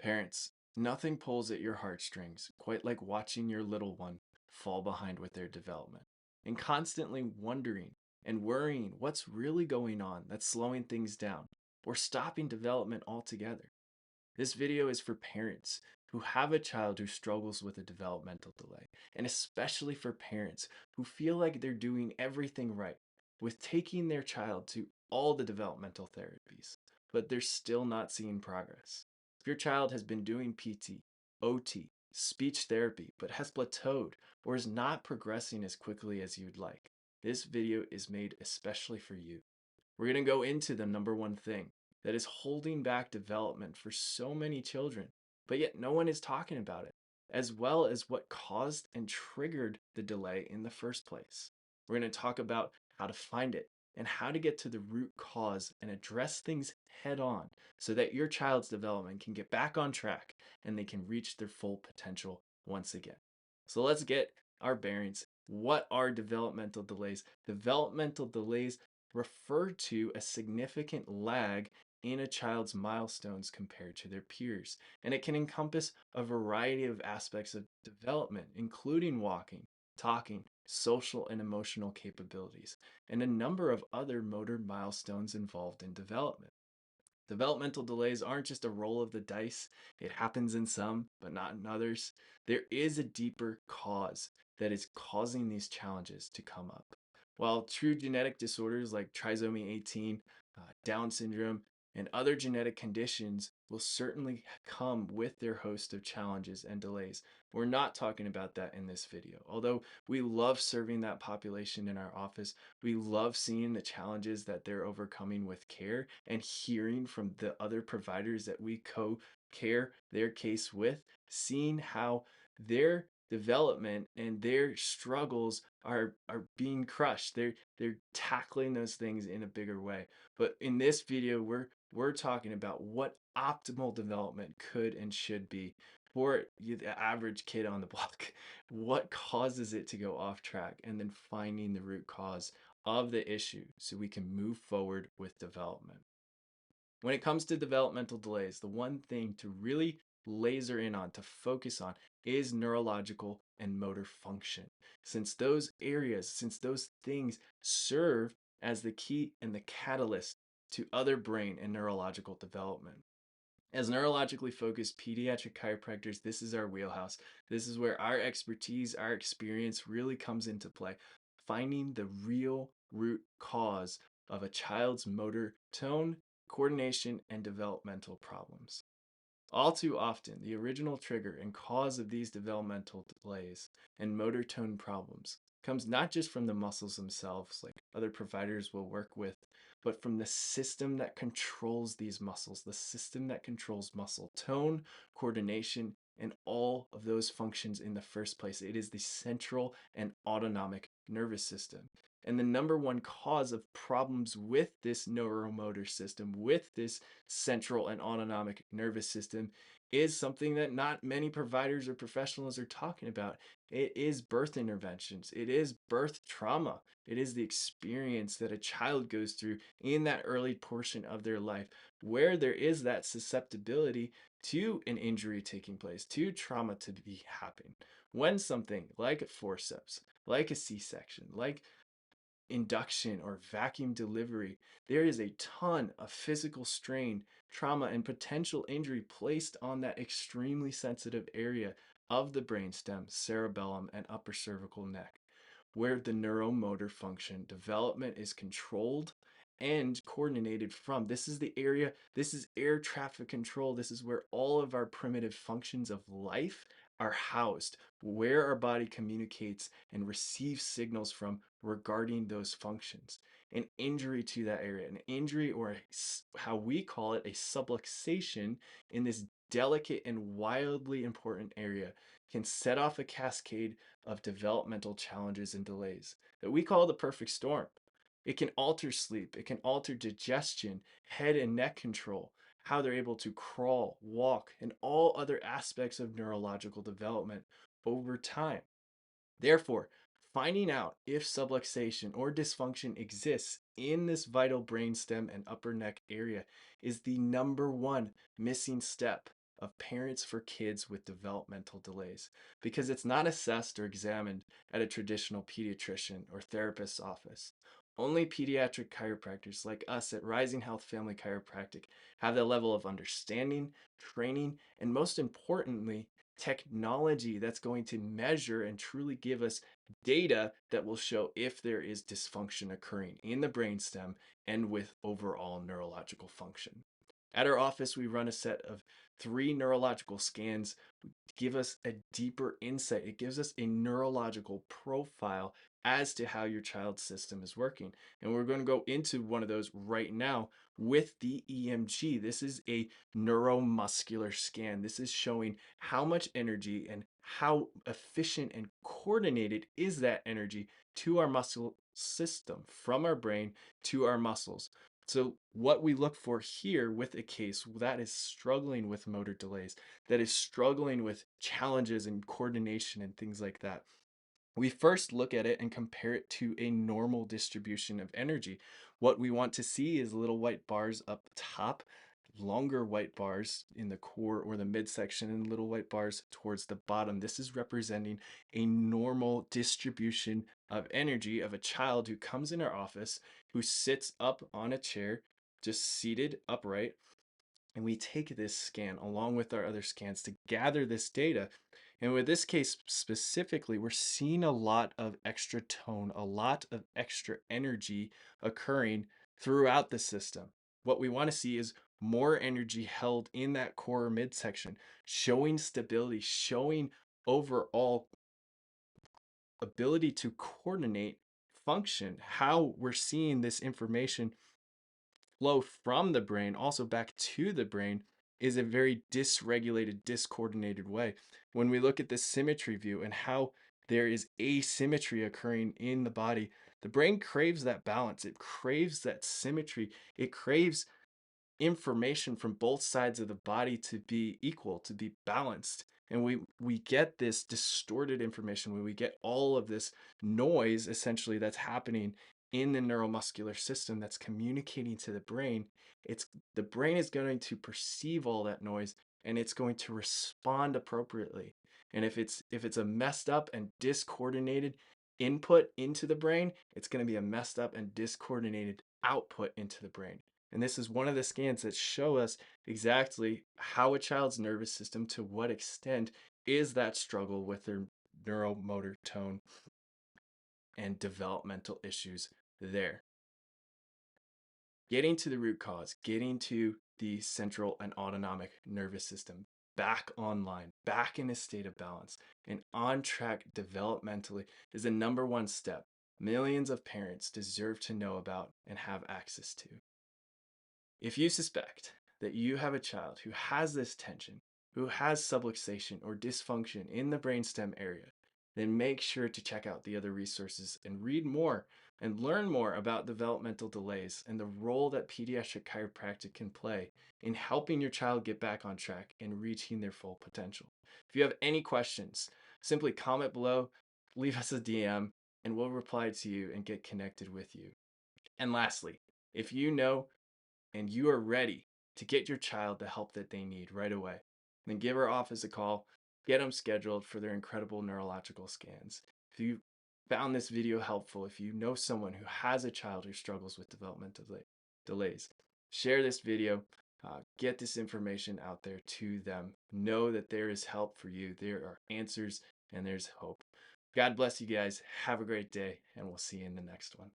Parents, nothing pulls at your heartstrings quite like watching your little one fall behind with their development and constantly wondering and worrying what's really going on that's slowing things down or stopping development altogether. This video is for parents who have a child who struggles with a developmental delay, and especially for parents who feel like they're doing everything right with taking their child to all the developmental therapies, but they're still not seeing progress. If your child has been doing PT, OT, speech therapy, but has plateaued or is not progressing as quickly as you'd like, this video is made especially for you. We're going to go into the number one thing that is holding back development for so many children, but yet no one is talking about it, as well as what caused and triggered the delay in the first place. We're going to talk about how to find it and how to get to the root cause and address things head on so that your child's development can get back on track and they can reach their full potential once again. So let's get our bearings. What are developmental delays? Developmental delays refer to a significant lag in a child's milestones compared to their peers, and it can encompass a variety of aspects of development, including walking, talking, social and emotional capabilities, and a number of other motor milestones involved in development. Developmental delays aren't just a roll of the dice. It happens in some, but not in others. There is a deeper cause that is causing these challenges to come up. While true genetic disorders like trisomy 18, Down syndrome, and other genetic conditions will certainly come with their host of challenges and delays. We're not talking about that in this video. Although we love serving that population in our office, we love seeing the challenges that they're overcoming with care and hearing from the other providers that we co-care their case with, seeing how their development and their struggles are being crushed. They're tackling those things in a bigger way. But in this video, we're talking about what optimal development could and should be for the average kid on the block. What causes it to go off track, and then finding the root cause of the issue so we can move forward with development. When it comes to developmental delays, the one thing to really laser in on, to focus on, is neurological and motor function. Since those areas, since those things serve as the key and the catalyst to other brain and neurological development. As neurologically focused pediatric chiropractors, this is our wheelhouse. This is where our expertise, our experience really comes into play. Finding the real root cause of a child's motor tone, coordination, and developmental problems. All too often, the original trigger and cause of these developmental delays and motor tone problems comes not just from the muscles themselves, like other providers will work with, but from the system that controls these muscles, the system that controls muscle tone, coordination, and all of those functions in the first place. It is the central and autonomic nervous system. And the number one cause of problems with this neuromotor system, with this central and autonomic nervous system, is something that not many providers or professionals are talking about. It is birth interventions. It is birth trauma. It is the experience that a child goes through in that early portion of their life where there is that susceptibility to an injury taking place, to trauma to be happening. When something like a forceps, like a C-section, like induction or vacuum delivery, there is a ton of physical strain, trauma, and potential injury placed on that extremely sensitive area of the brainstem, cerebellum, and upper cervical neck, where the neuromotor function development is controlled and coordinated from. This is the area, this is air traffic control. This is where all of our primitive functions of life are housed, where our body communicates and receives signals from regarding those functions. An injury to that area, an injury, or how we call it, a subluxation in this delicate and wildly important area, can set off a cascade of developmental challenges and delays that we call the perfect storm. It can alter sleep, it can alter digestion, head and neck control, how they're able to crawl, walk, and all other aspects of neurological development over time. Therefore, finding out if subluxation or dysfunction exists in this vital brainstem and upper neck area is the number one missing step of parents for kids with developmental delays because it's not assessed or examined at a traditional pediatrician or therapist's office. Only pediatric chiropractors like us at Rising Health Family Chiropractic have the level of understanding, training, and most importantly, technology that's going to measure and truly give us data that will show if there is dysfunction occurring in the brainstem and with overall neurological function. At our office, we run a set of 3 neurological scans to give us a deeper insight. It gives us a neurological profile as to how your child's system is working. And we're going to go into one of those right now with the EMG. This is a neuromuscular scan. This is showing how much energy and how efficient and coordinated is that energy to our muscle system from our brain to our muscles. So what we look for here with a case that is struggling with motor delays, that is struggling with challenges in coordination and things like that, we first look at it and compare it to a normal distribution of energy. What we want to see is little white bars up top, longer white bars in the core or the midsection, and little white bars towards the bottom. This is representing a normal distribution of energy of a child who comes in our office, who sits up on a chair, just seated upright, and we take this scan along with our other scans to gather this data. And with this case specifically, we're seeing a lot of extra tone, a lot of extra energy occurring throughout the system. What we want to see is more energy held in that core midsection, showing stability, showing overall ability to coordinate function, how we're seeing this information flow from the brain also back to the brain is a very dysregulated, discoordinated way. When we look at the symmetry view and how there is asymmetry occurring in the body, the brain craves that balance. It craves that symmetry. It craves information from both sides of the body to be equal, to be balanced. And we get this distorted information when we get all of this noise essentially that's happening in the neuromuscular system that's communicating to the brain. It's the brain is going to perceive all that noise and it's going to respond appropriately. And if it's a messed up and discoordinated input into the brain, it's going to be a messed up and discoordinated output into the brain. And this is one of the scans that show us exactly how a child's nervous system, to what extent is that struggle with their neuromotor tone and developmental issues there. Getting to the root cause, getting to the central and autonomic nervous system back online, back in a state of balance, and on track developmentally is the number one step millions of parents deserve to know about and have access to. If you suspect that you have a child who has this tension, who has subluxation or dysfunction in the brainstem area, then make sure to check out the other resources and read more and learn more about developmental delays and the role that pediatric chiropractic can play in helping your child get back on track and reaching their full potential. If you have any questions, simply comment below, leave us a DM, and we'll reply to you and get connected with you. And lastly, if you know and you are ready to get your child the help that they need right away, then give our office a call, get them scheduled for their incredible neurological scans. If you found this video helpful, if you know someone who has a child who struggles with developmental delays, share this video, get this information out there to them. Know that there is help for you, there are answers, and there's hope. God bless you guys. Have a great day, and we'll see you in the next one.